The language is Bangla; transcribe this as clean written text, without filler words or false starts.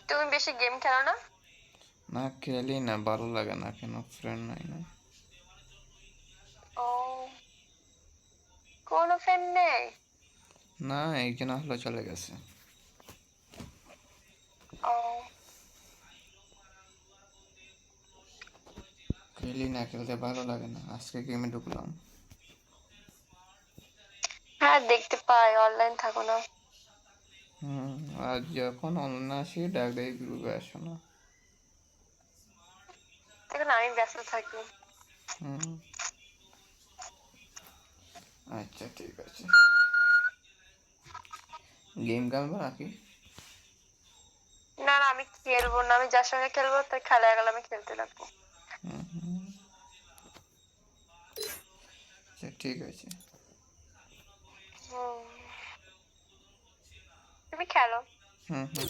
তুমি বেশি গেম খেলো না? না খেলি না, ভালো লাগে না, কেন ফ্রেন্ড নাই না। ও, কোনো ফ্রেন্ড নেই? না, একজন আসলে চলে গেছে। ও, খেলি না, খেলতে ভালো লাগে না, আজকে গেমে ঢুকলাম। হ্যাঁ দেখতে পাই, অনলাইন থাকো না। হুম। আর যখন অনলাইনে আসি ডাক দেয় গ্রুপে আসো না। এখন আমি ব্যস্ত থাকি। হুম। আচ্ছা ঠিক আছে, গেম খেলবো নাকি? না না, আমি খেলবো না, আমি যার সঙ্গে খেলবো তার খেলা গেলে আমি খেলতে লাগবো। হুম হুম। আচ্ছা ঠিক আছে। হুম, তুমি খেলো। হুম হুম।